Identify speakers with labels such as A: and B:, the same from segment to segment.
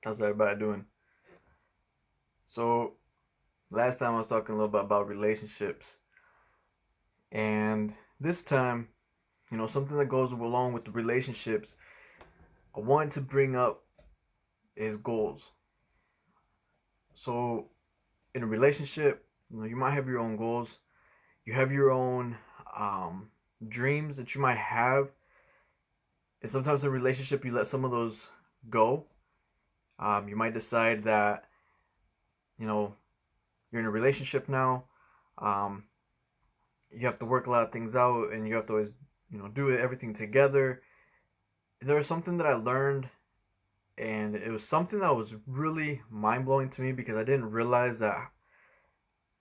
A: How's everybody doing? So, last time I was talking a little bit about relationships, and this time, something that goes along with the relationships I wanted to bring up is goals. So, in a relationship, you might have your own goals, you have your own dreams that you might have, and sometimes in a relationship, you let some of those go. You might decide that, you know, you're in a relationship now. Um, you have to work a lot of things out and you have to always do everything together. And there was something that I learned, and it was something that was really mind-blowing to me because I didn't realize that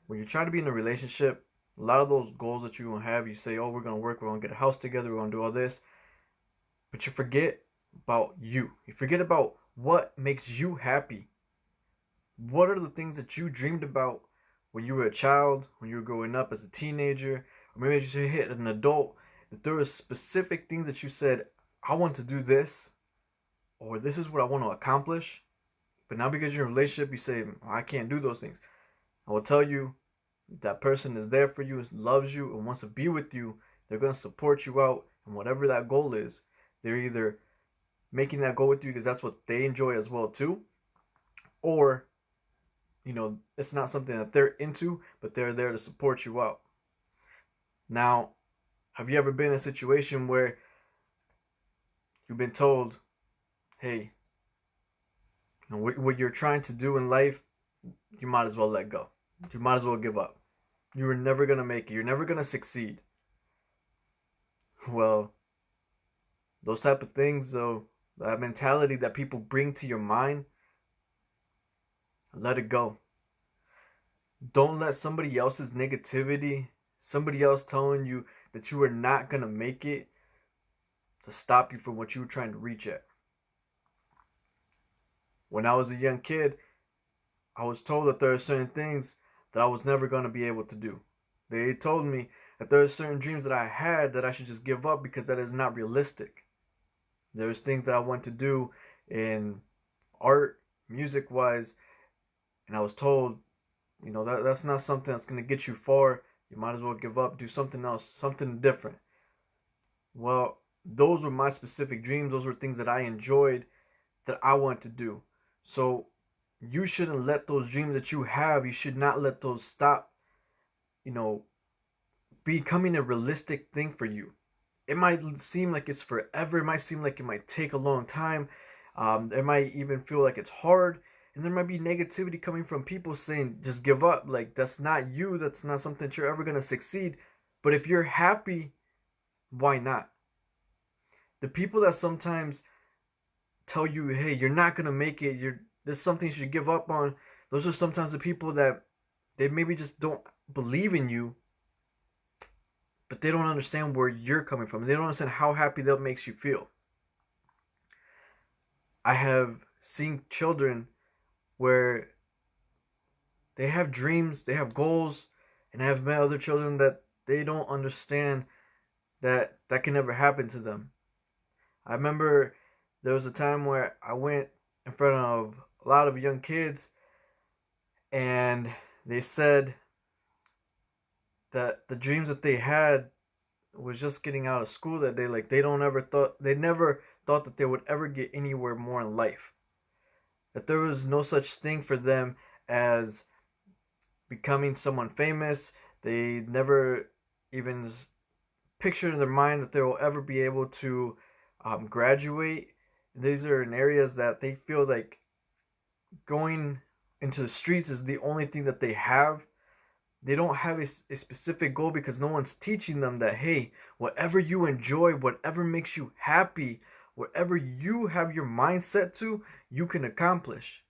A: when you're trying to be in a relationship, a lot of those goals that you have, you say, oh, we're going to work, we're going to get a house together, we're going to do all this, but you forget about you forget about what makes you happy. What are the things that you dreamed about when you were a child, when you were growing up as a teenager, or maybe as you hit an adult? That there were specific things that you said, I want to do this, or this is what I want to accomplish. But now because you're in a relationship, you say, I can't do those things. I will tell you, that person is there for you, loves you, and wants to be with you. They're going to support you out, and whatever that goal is, they're either making that goal with you because that's what they enjoy as well too, or it's not something that they're into, but they're there to support you out. Now, have you ever been in a situation where you've been told, hey, what you're trying to do in life, you might as well let go. You might as well give up. You were never going to make it. You're never going to succeed. Well, those type of things, though, that mentality that people bring to your mind, let it go. Don't let somebody else's negativity, somebody else telling you that you are not going to make it, to stop you from what you were trying to reach at. When I was a young kid, I was told that there are certain things that I was never going to be able to do. They told me that there are certain dreams that I had that I should just give up because that is not realistic. There's things that I want to do in art, music wise, and I was told, that's not something that's going to get you far. You might as well give up, do something else, something different. Well, those were my specific dreams. Those were things that I enjoyed, that I want to do. So you shouldn't let those dreams that you have, you should not let those stop, becoming a realistic thing for you. It might seem like it's forever. It might seem like it might take a long time. It might even feel like it's hard. And there might be negativity coming from people saying, just give up. Like, that's not you. That's not something that you're ever going to succeed. But if you're happy, why not? The people that sometimes tell you, hey, you're not going to make it, there's something you should give up on, those are sometimes the people that they maybe just don't believe in you, but they don't understand where you're coming from. They don't understand how happy that makes you feel. I have seen children where they have dreams, they have goals, and I have met other children that they don't understand that that can never happen to them. I remember there was a time where I went in front of a lot of young kids, and they said that the dreams that they had was just getting out of school that day. Like, they never thought that they would ever get anywhere more in life. That there was no such thing for them as becoming someone famous. They never even pictured in their mind that they will ever be able to graduate. These are in areas that they feel like going into the streets is the only thing that they have. They don't have a specific goal because no one's teaching them that, hey, whatever you enjoy, whatever makes you happy, whatever you have your mind set to, you can accomplish.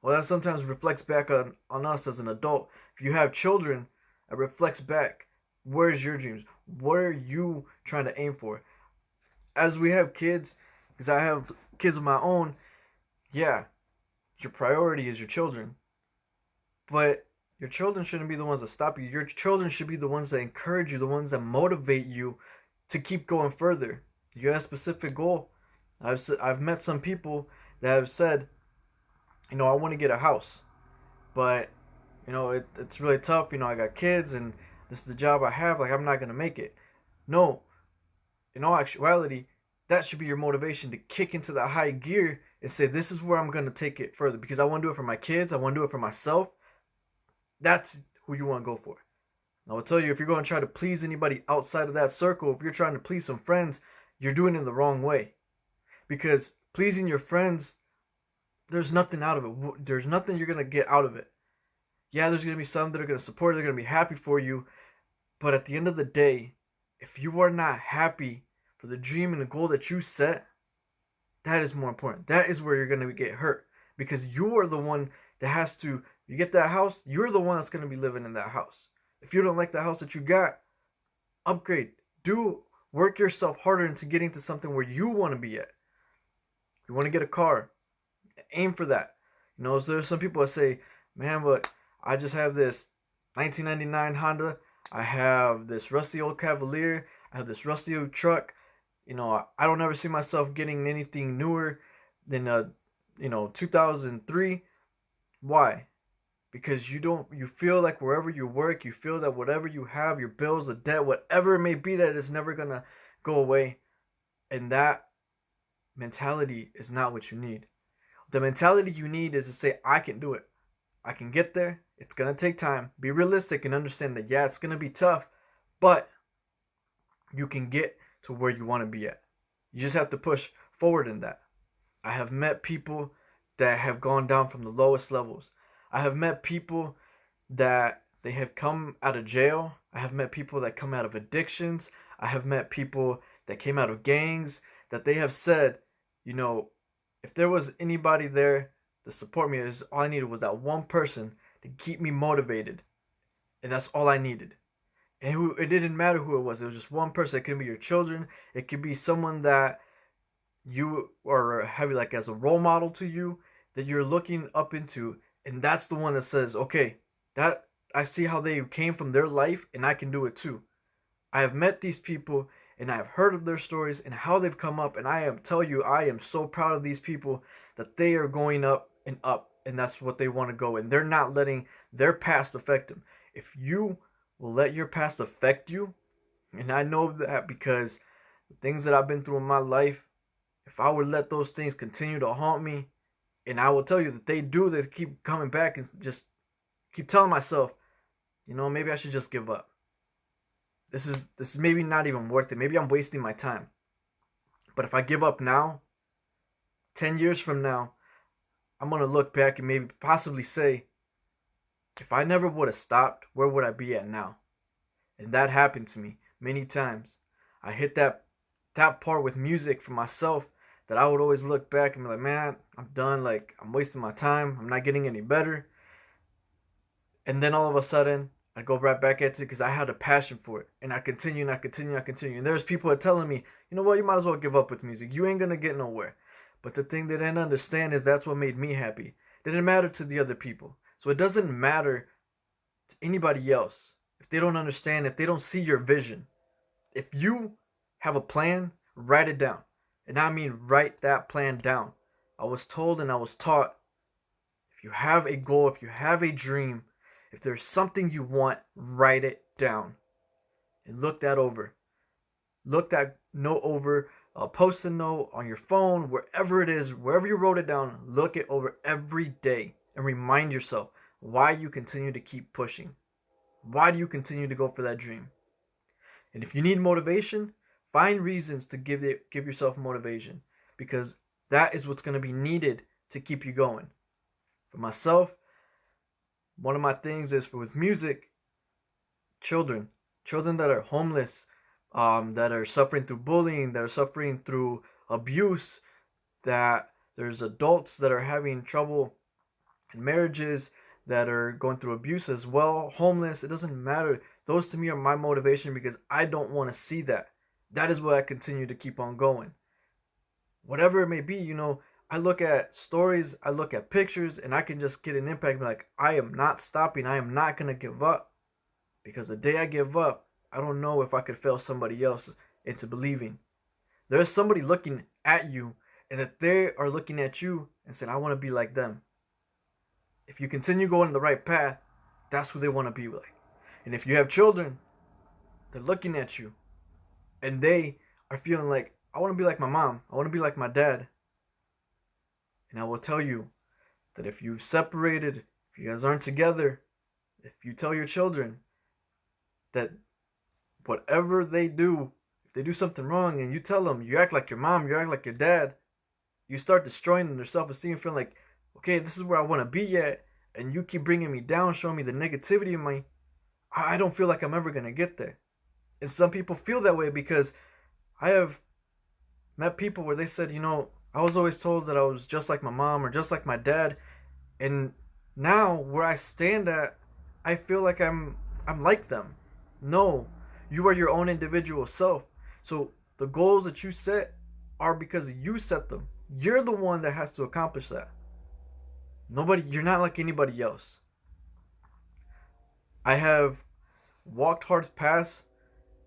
A: Well, that sometimes reflects back on us as an adult. If you have children, it reflects back. Where's your dreams? What are you trying to aim for? As we have kids, because I have kids of my own, yeah, your priority is your children. But your children shouldn't be the ones that stop you. Your children should be the ones that encourage you, the ones that motivate you to keep going further. You have a specific goal. I've met some people that have said, I want to get a house, but it's really tough. I got kids and this is the job I have. Like, I'm not gonna make it. No, in all actuality, that should be your motivation to kick into the high gear and say, this is where I'm gonna take it further because I want to do it for my kids. I want to do it for myself. That's who you want to go for. And I will tell you, if you're going to try to please anybody outside of that circle, if you're trying to please some friends, you're doing it the wrong way. Because pleasing your friends, there's nothing out of it. There's nothing you're gonna get out of it. Yeah, there's gonna be some that are gonna support you, they're gonna be happy for you, but at the end of the day, if you are not happy for the dream and the goal that you set, that is more important. That is where you're gonna get hurt because you are the one that has to. You get that house, you're the one that's gonna be living in that house. If you don't like the house that you got, upgrade. Do work yourself harder into getting to something where you want to be at. You want to get a car, aim for that. So there's some people that say, man, but I just have this 1999 Honda. I have this rusty old Cavalier. I have this rusty old truck. I don't ever see myself getting anything newer than 2003. Why? Because you feel like wherever you work, you feel that whatever you have, your bills, the debt, whatever it may be, that it's never gonna go away. And that mentality is not what you need. The mentality you need is to say, I can do it. I can get there. It's going to take time. Be realistic and understand that, yeah, it's going to be tough, but you can get to where you want to be at. You just have to push forward in that. I have met people that have gone down from the lowest levels. I have met people that they have come out of jail. I have met people that come out of addictions. I have met people that came out of gangs that they have said, if there was anybody there to support me, all I needed was that one person to keep me motivated. And that's all I needed. And it didn't matter who it was. It was just one person. It could be your children. It could be someone that you are having like as a role model to you that you're looking up into. And that's the one that says, okay, that I see how they came from their life and I can do it too. I have met these people and I have heard of their stories and how they've come up, and I am so proud of these people that they are going up, and that's what they want to go, and they're not letting their past affect them. If you will let your past affect you, and I know that because the things that I've been through in my life, if I would let those things continue to haunt me, and I will tell you that they keep coming back and just keep telling myself, maybe I should just give up. This is maybe not even worth it. Maybe I'm wasting my time. But if I give up now, 10 years from now, I'm going to look back and maybe possibly say, if I never would have stopped, where would I be at now? And that happened to me many times. I hit that part with music for myself that I would always look back and be like, man, I'm done. Like, I'm wasting my time. I'm not getting any better. And then all of a sudden, I go right back at it because I had a passion for it. And I continue and I continue and I continue. And there's people that are telling me, you know what, you might as well give up with music. You ain't going to get nowhere. But the thing they didn't understand is that's what made me happy. It didn't matter to the other people. So it doesn't matter to anybody else if they don't understand, if they don't see your vision. If you have a plan, write it down. And I mean write that plan down. I was told and I was taught, if you have a goal, if you have a dream, if there's something you want, write it down and look that over. Look that note over, post a note on your phone, wherever it is, wherever you wrote it down, look it over every day and remind yourself why you continue to keep pushing. Why do you continue to go for that dream? And if you need motivation, find reasons to give yourself motivation, because that is what's going to be needed to keep you going. For myself, one of my things is with music, children that are homeless, that are suffering through bullying, that are suffering through abuse, that there's adults that are having trouble in marriages, that are going through abuse as well, homeless. It doesn't matter. Those to me are my motivation because I don't want to see that. That is why I continue to keep on going. Whatever it may be, I look at stories, I look at pictures, and I can just get an impact like, I am not stopping. I am not going to give up. Because the day I give up, I don't know if I could fail somebody else into believing. There's somebody looking at you and that they are looking at you and saying, I want to be like them. If you continue going the right path, that's who they want to be like. And if you have children, they're looking at you and they are feeling like, I want to be like my mom. I want to be like my dad. And I will tell you that if you separated, if you guys aren't together, if you tell your children that whatever they do, if they do something wrong and you tell them, you act like your mom, you act like your dad, you start destroying their self-esteem, feeling like, okay, this is where I want to be at, and you keep bringing me down, showing me the negativity in my, I don't feel like I'm ever going to get there. And some people feel that way because I have met people where they said, I was always told that I was just like my mom or just like my dad, and now where I stand at, I feel like I'm like them. No, you are your own individual self. So the goals that you set are because you set them. You're the one that has to accomplish that. You're not like anybody else. I have walked hard paths.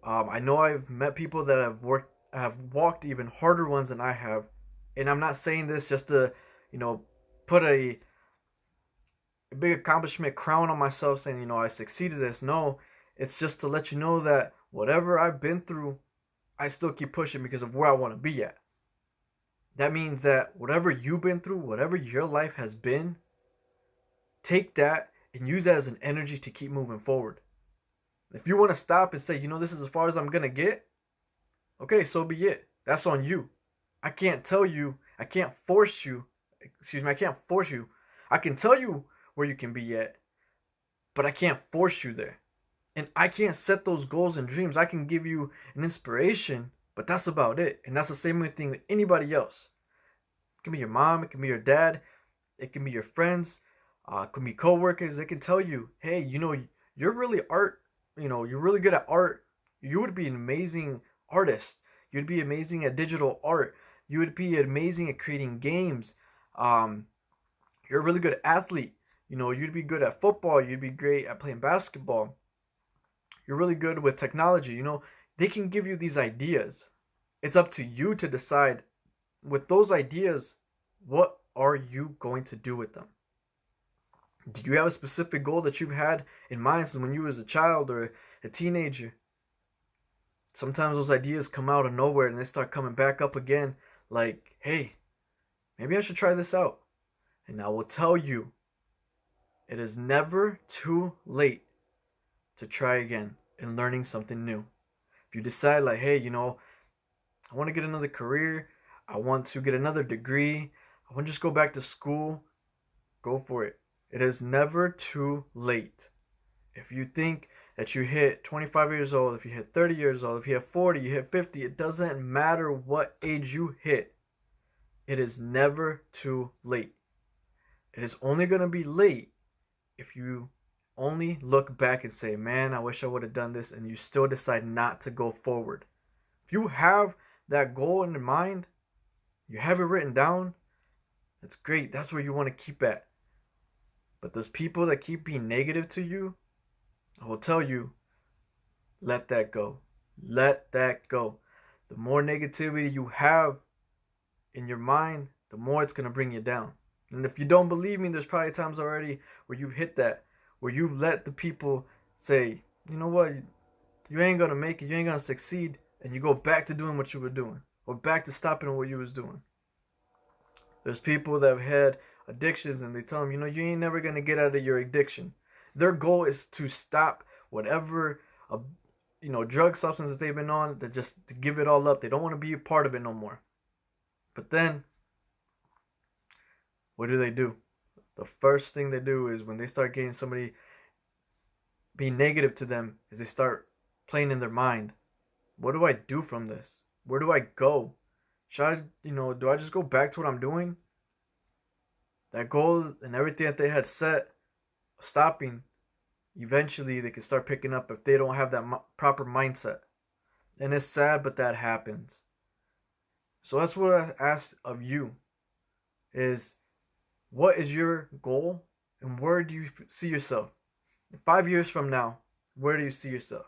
A: I know I've met people that have walked even harder ones than I have, and I'm not saying this just to, put a big accomplishment crown on myself, saying I succeeded this. No, it's just to let you know that whatever I've been through, I still keep pushing because of where I want to be at. That means that whatever you've been through, whatever your life has been, take that and use that as an energy to keep moving forward. If you want to stop and say, this is as far as I'm going to get, okay, so be it. That's on you. I can't tell you, I can't force you, I can't force you. I can tell you where you can be at, but I can't force you there. And I can't set those goals and dreams. I can give you an inspiration, but that's about it. And that's the same thing with anybody else. It can be your mom, it can be your dad, it can be your friends, it can be coworkers. They can tell you, hey, you're really you're really good at art. You would be an amazing artist. You'd be amazing at digital art. You would be amazing at creating games. You're a really good athlete. You'd be good at football. You'd be great at playing basketball. You're really good with technology. They can give you these ideas. It's up to you to decide with those ideas, what are you going to do with them? Do you have a specific goal that you've had in mind since when you was a child or a teenager? Sometimes those ideas come out of nowhere and they start coming back up again like, hey, maybe I should try this out. And I will tell you, it is never too late to try again and learning something new. If you decide like, hey, I want to get another career, I want to get another degree, I want to just go back to school, go for it. It is never too late. If you think that you hit 25 years old, if you hit 30 years old, if you hit 40, you hit 50, it doesn't matter what age you hit. It is never too late. It is only going to be late if you only look back and say, man, I wish I would have done this, and you still decide not to go forward. If you have that goal in mind, you have it written down, that's great. That's where you want to keep at. But those people that keep being negative to you, I will tell you, let that go. Let that go. The more negativity you have in your mind, the more it's going to bring you down. And if you don't believe me, there's probably times already where you've hit that, where you let the people say, you know what, you ain't going to make it, you ain't going to succeed, and you go back to doing what you were doing, or back to stopping what you was doing. There's people that have had addictions and they tell them, you ain't never going to get out of your addiction. Their goal is to stop whatever, drug substance that they've been on, that just to give it all up. They don't want to be a part of it no more. But then, what do? The first thing they do is when they start getting somebody being negative to them, is they start playing in their mind. What do I do from this? Where do I go? Should I, do I just go back to what I'm doing? That goal and everything that they had set, stopping, eventually they can start picking up if they don't have that proper mindset. And it's sad, but that happens. So that's what I ask of you is, what is your goal and where do you see yourself? 5 years from now, where do you see yourself?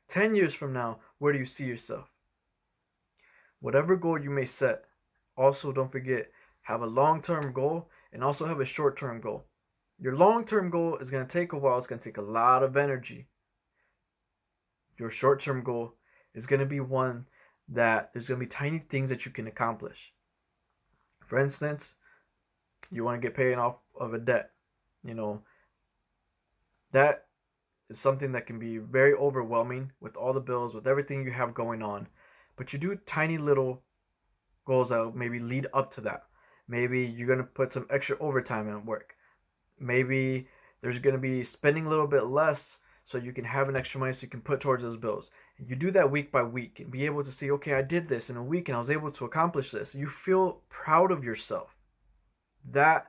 A: 10 years from now, where do you see yourself? Whatever goal you may set, also don't forget, have a long-term goal and also have a short-term goal. Your long-term goal is going to take a while. It's going to take a lot of energy. Your short-term goal is going to be one that there's going to be tiny things that you can accomplish. For instance, you want to get paid off of a debt. You know, that is something that can be very overwhelming with all the bills, with everything you have going on. But you do tiny little goals that will maybe lead up to that. Maybe you're going to put some extra overtime in work. Maybe there's going to be spending a little bit less so you can have an extra money so you can put towards those bills. And you do that week by week and be able to see, okay, I did this in a week and I was able to accomplish this. You feel proud of yourself. That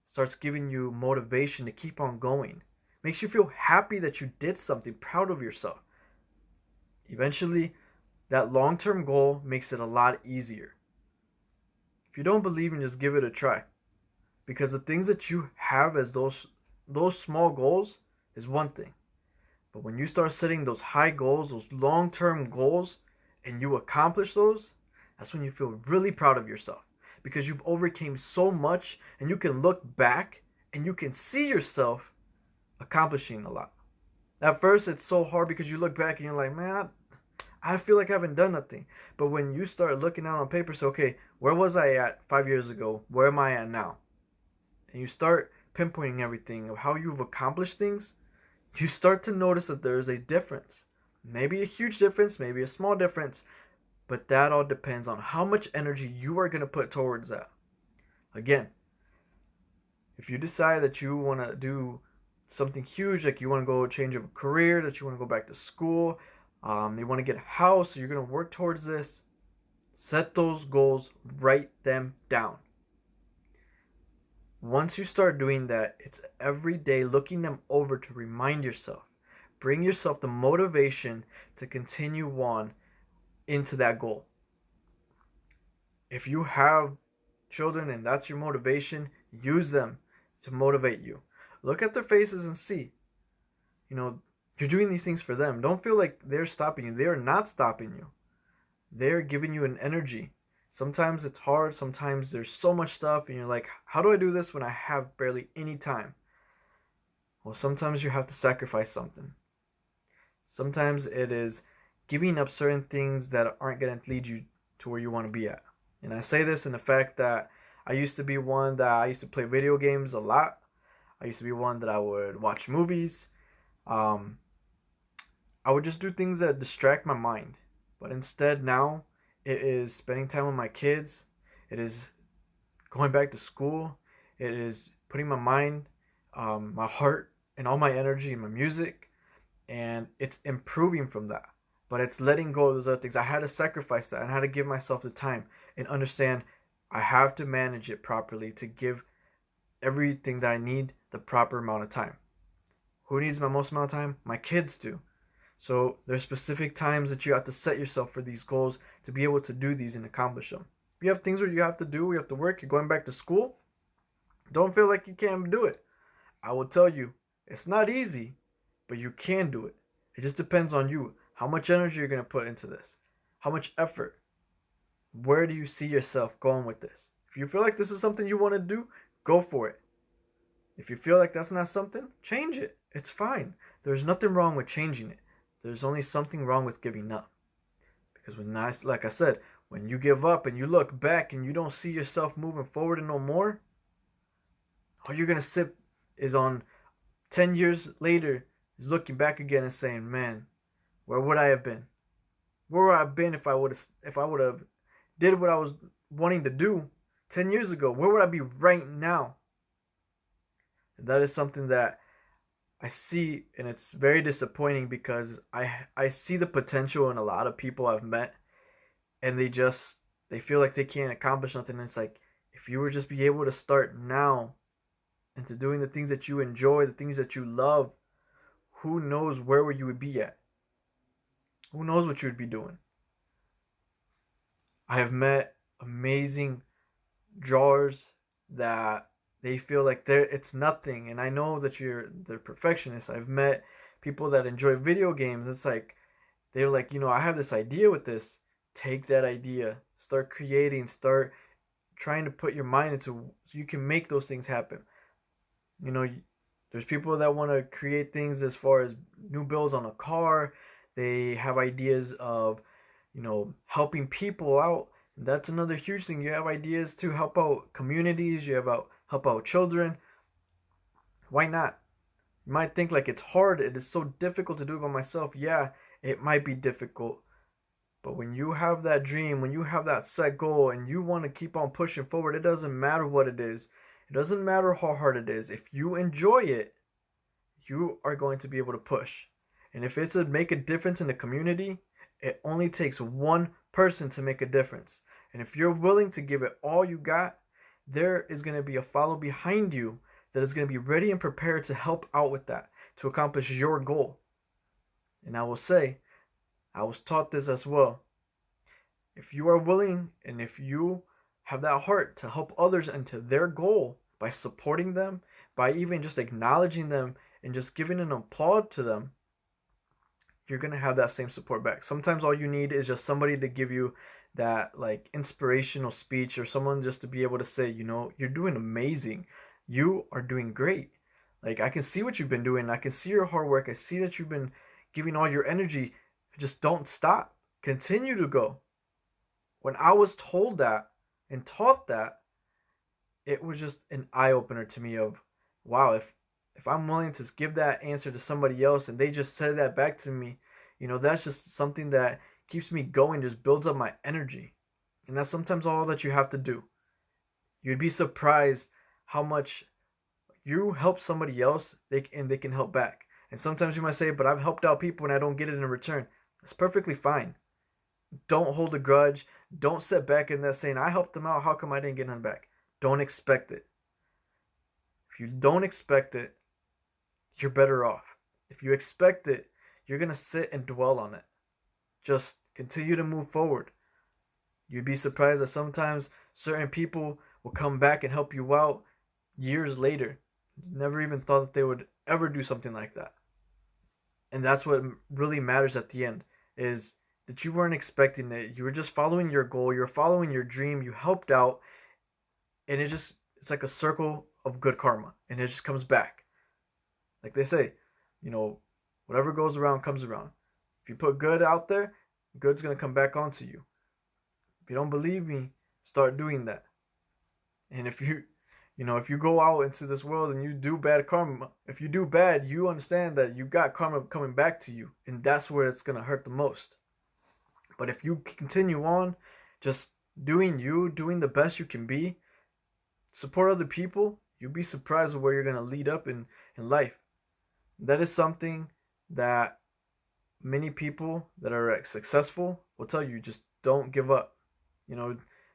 A: starts giving you motivation to keep on going. Makes you feel happy that you did something, proud of yourself. Eventually, that long-term goal makes it a lot easier. If you don't believe me, just give it a try. Because the things that you have as those small goals is one thing. But when you start setting those high goals, those long-term goals, and you accomplish those, that's when you feel really proud of yourself. Because you've overcame so much and you can look back and you can see yourself accomplishing a lot. At first, it's so hard because you look back and you're like, man, I feel like I haven't done nothing. But when you start looking out on paper, so, okay, where was I at 5 years ago? Where am I at now? And you start pinpointing everything of how you've accomplished things, you start to notice that there's a difference. Maybe a huge difference, maybe a small difference, but that all depends on how much energy you are going to put towards that. Again, if you decide that you want to do something huge, like you want to go change of a career, that you want to go back to school, you want to get a house, so you're going to work towards this, set those goals, write them down. Once you start doing that, it's every day looking them over to remind yourself. Bring yourself the motivation to continue on into that goal. If you have children and that's your motivation, use them to motivate you. Look at their faces and see, you're doing these things for them. Don't feel like they're stopping you. They are not stopping you. They're giving you an energy. Sometimes it's hard. Sometimes there's so much stuff and you're like, how do I do this when I have barely any time? Well, sometimes you have to sacrifice something. Sometimes it is giving up certain things that aren't going to lead you to where you want to be at. And I say this in the fact that I used to be one that I used to play video games a lot. I used to be one that I would watch movies. I would just do things that distract my mind. But instead now, it is spending time with my kids. It is going back to school. It is putting my mind, my heart, and all my energy in my music. And it's improving from that. But it's letting go of those other things. I had to sacrifice that and I had to give myself the time and understand I have to manage it properly to give everything that I need the proper amount of time. Who needs my most amount of time? My kids do. So there's specific times that you have to set yourself for these goals to be able to do these and accomplish them. If you have things where you have to do, you have to work, you're going back to school, don't feel like you can't do it. I will tell you, it's not easy, but you can do it. It just depends on you. How much energy you're going to put into this. How much effort. Where do you see yourself going with this? If you feel like this is something you want to do, go for it. If you feel like that's not something, change it. It's fine. There's nothing wrong with changing it. There's only something wrong with giving up. Because like I said, when you give up and you look back and you don't see yourself moving forward and no more, all you're going to sit is on 10 years later is looking back again and saying, man, where would I have been? Where would I have been if I would have did what I was wanting to do 10 years ago? Where would I be right now? And that is something that I see, and it's very disappointing because I see the potential in a lot of people I've met, and they feel like they can't accomplish nothing. And it's like, if you were just be able to start now into doing the things that you enjoy, the things that you love, who knows where you would be at? Who knows what you would be doing? I have met amazing drawers that they feel like it's nothing, and I know that they're perfectionists. I've met people that enjoy video games. It's like they're like, I have this idea with this. Take that idea, start creating, start trying to put your mind into so you can make those things happen. You know, there's people that want to create things as far as new builds on a car. They have ideas of, helping people out. That's another huge thing. You have ideas to help out communities. You have help out children. Why not? You might think like it's hard. It is so difficult to do it by myself. Yeah, it might be difficult. But when you have that dream, when you have that set goal and you want to keep on pushing forward, it doesn't matter what it is. It doesn't matter how hard it is. If you enjoy it, you are going to be able to push. And if it's to make a difference in the community, it only takes one person to make a difference. And if you're willing to give it all you got, there is going to be a follow behind you that is going to be ready and prepared to help out with that, to accomplish your goal. And I will say, I was taught this as well. If you are willing and if you have that heart to help others into their goal by supporting them, by even just acknowledging them and just giving an applaud to them, you're going to have that same support back. Sometimes all you need is just somebody to give you that like inspirational speech, or someone just to be able to say, you're doing amazing. You are doing great. Like, I can see what you've been doing. I can see your hard work. I see that you've been giving all your energy. Just don't stop. Continue to go. When I was told that and taught that, it was just an eye-opener to me of, wow, if I'm willing to give that answer to somebody else and they just said that back to me, that's just something that keeps me going, just builds up my energy. And that's sometimes all that you have to do. You'd be surprised how much you help somebody else, they can help back. And sometimes you might say, but I've helped out people and I don't get it in return. That's perfectly fine. Don't hold a grudge. Don't sit back in that saying, I helped them out, how come I didn't get none back? Don't expect it. If you don't expect it, you're better off. If you expect it, you're going to sit and dwell on it. Just continue to move forward. You'd be surprised that sometimes certain people will come back and help you out years later. You never even thought that they would ever do something like that. And that's what really matters at the end, is that you weren't expecting it. You were just following your goal. You're following your dream. You helped out. And it's like a circle of good karma. And it just comes back. Like they say, whatever goes around comes around. If you put good out there, good's going to come back onto you. If you don't believe me, start doing that. And if you go out into this world and you do bad karma, if you do bad, you understand that you got karma coming back to you. And that's where it's going to hurt the most. But if you continue on just doing the best you can be, support other people, you'll be surprised with where you're going to lead up in life. That is something that many people that are successful will tell you, just don't give up.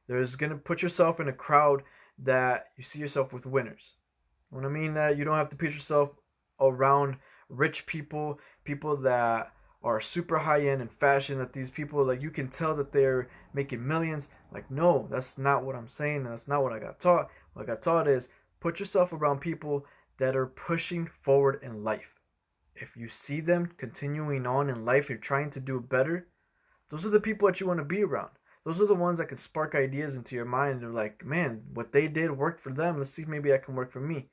A: There's going to put yourself in a crowd that you see yourself with winners. When I mean that, you don't have to put yourself around rich people, people that are super high end in fashion, that these people, like, you can tell that they're making millions. Like, no, that's not what I'm saying. That's not what I got taught. What I got taught is put yourself around people that are pushing forward in life. If you see them continuing on in life, you're trying to do better, those are the people that you want to be around. Those are the ones that can spark ideas into your mind. They're like, man, what they did worked for them. Let's see if maybe I can work for me.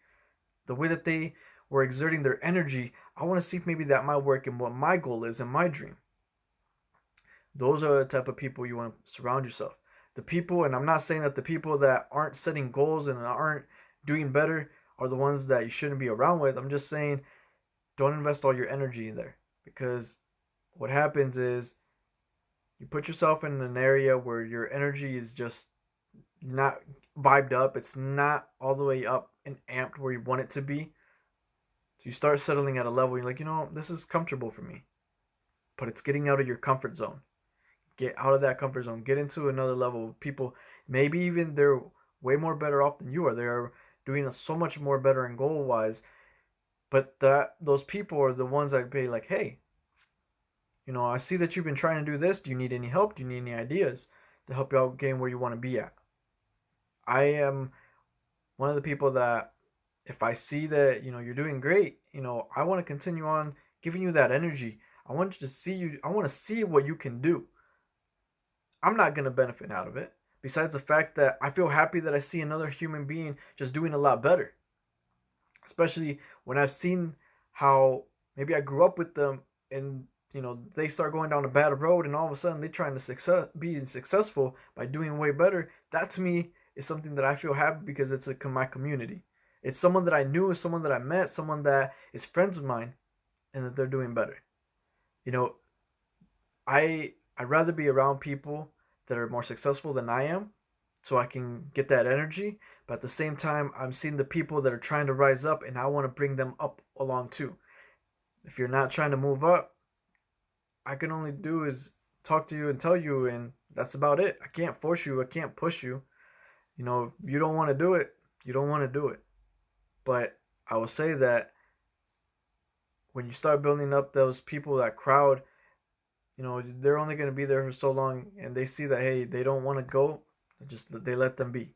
A: The way that they were exerting their energy, I want to see if maybe that might work in what my goal is and my dream. Those are the type of people you want to surround yourself. The people, and I'm not saying that the people that aren't setting goals and aren't doing better are the ones that you shouldn't be around with. I'm just saying, don't invest all your energy in there, because what happens is you put yourself in an area where your energy is just not vibed up. It's not all the way up and amped where you want it to be. So you start settling at a level, you're like, this is comfortable for me. But it's getting out of your comfort zone. Get out of that comfort zone. Get into another level of people. Maybe even they're way more better off than you are. They're doing so much more better in goal-wise. But those people are the ones that be like, hey, I see that you've been trying to do this. Do you need any help? Do you need any ideas to help you out getting where you want to be at? I am one of the people that if I see that, you're doing great, I want to continue on giving you that energy. I want to see what you can do. I'm not going to benefit out of it besides the fact that I feel happy that I see another human being just doing a lot better. Especially when I've seen how maybe I grew up with them and they start going down a bad road and all of a sudden they're trying to be successful by doing way better. That to me is something that I feel happy because it's my community. It's someone that I knew, someone that I met, someone that is friends of mine, and that they're doing better. You know, I'd rather be around people that are more successful than I am, so I can get that energy. But at the same time, I'm seeing the people that are trying to rise up, and I want to bring them up along too. If you're not trying to move up, I can only do is talk to you and tell you, and that's about it. I can't force you. I can't push you. If you don't want to do it, you don't want to do it. But I will say that when you start building up those people, that crowd, they're only going to be there for so long, and they see that, hey, they don't want to go, they let them be.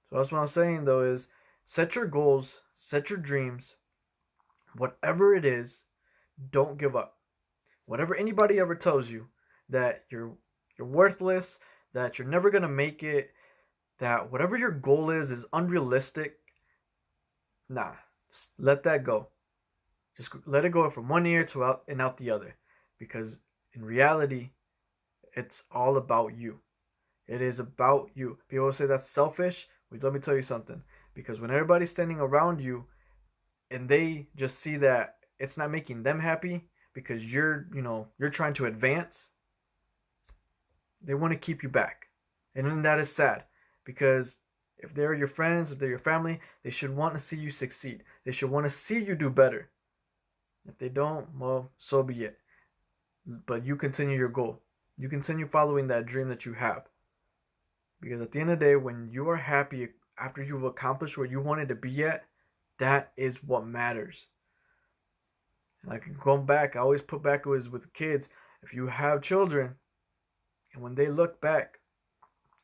A: So that's what I'm saying though, is set your goals, set your dreams, whatever it is. Don't give up. Whatever anybody ever tells you, that you're worthless, that you're never going to make it, that whatever your goal is unrealistic, nah, just let that go. Just let it go from one ear to out and out the other, because in reality, it's all about you. It is about you. People say that's selfish. Well, let me tell you something. Because when everybody's standing around you and they just see that it's not making them happy because you're trying to advance, they want to keep you back. And then that is sad, because if they're your friends, if they're your family, they should want to see you succeed. They should want to see you do better. If they don't, well, so be it. But you continue your goal. You continue following that dream that you have. Because at the end of the day, when you are happy after you've accomplished where you wanted to be at, that is what matters. Like going back, I always put back, it was with kids. If you have children, and when they look back,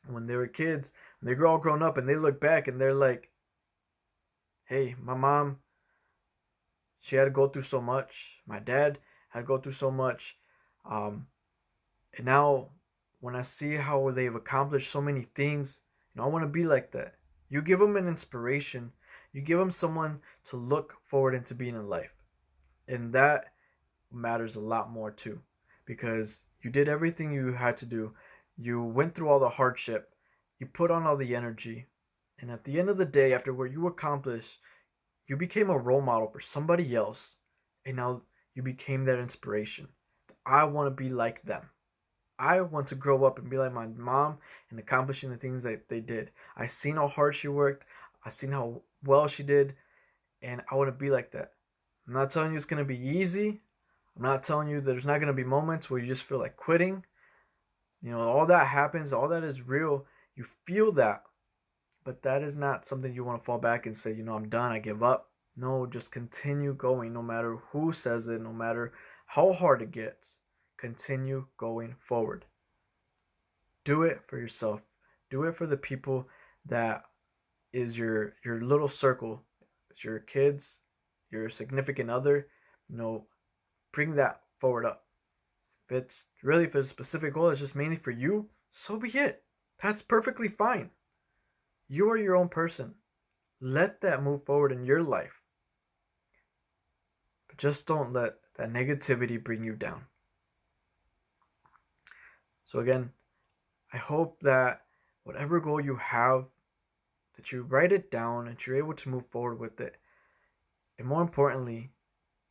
A: when they were kids, when they're all grown up and they look back and they're like, hey, my mom, she had to go through so much. My dad had to go through so much. And now when I see how they've accomplished so many things, I want to be like that. You give them an inspiration. You give them someone to look forward into being in life. And that matters a lot more too. Because you did everything you had to do. You went through all the hardship. You put on all the energy. And at the end of the day, after what you accomplished, you became a role model for somebody else. And now you became that inspiration. I want to be like them. I want to grow up and be like my mom and accomplishing the things that they did. I seen how hard she worked. I seen how well she did. And I want to be like that. I'm not telling you it's going to be easy. I'm not telling you there's not going to be moments where you just feel like quitting. All that happens. All that is real. You feel that. But that is not something you want to fall back and say, I'm done. I give up. No, just continue going no matter who says it, no matter how hard it gets. Continue going forward. Do it for yourself. Do it for the people that is your little circle. It's your kids, your significant other. Bring that forward up. If it's a specific goal, it's just mainly for you, so be it. That's perfectly fine. You are your own person. Let that move forward in your life. But just don't let that negativity bring you down. So again, I hope that whatever goal you have, that you write it down and you're able to move forward with it. And more importantly,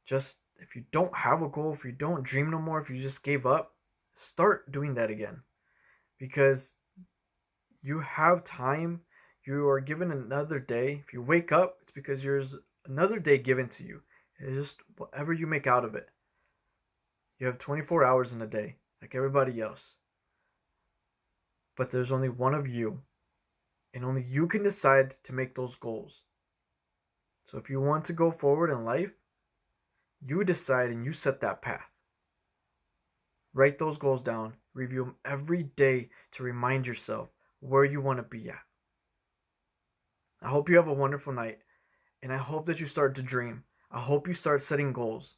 A: just if you don't have a goal, if you don't dream no more, if you just gave up, start doing that again. Because you have time. You are given another day. If you wake up, it's because there's another day given to you. It's just whatever you make out of it. You have 24 hours in a day, like everybody else. But there's only one of you, and only you can decide to make those goals. So if you want to go forward in life, you decide and you set that path. Write those goals down, review them every day to remind yourself where you want to be at. I hope you have a wonderful night, and I hope that you start to dream. I hope you start setting goals.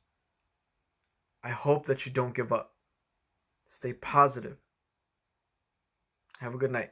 A: I hope that you don't give up. Stay positive. Have a good night.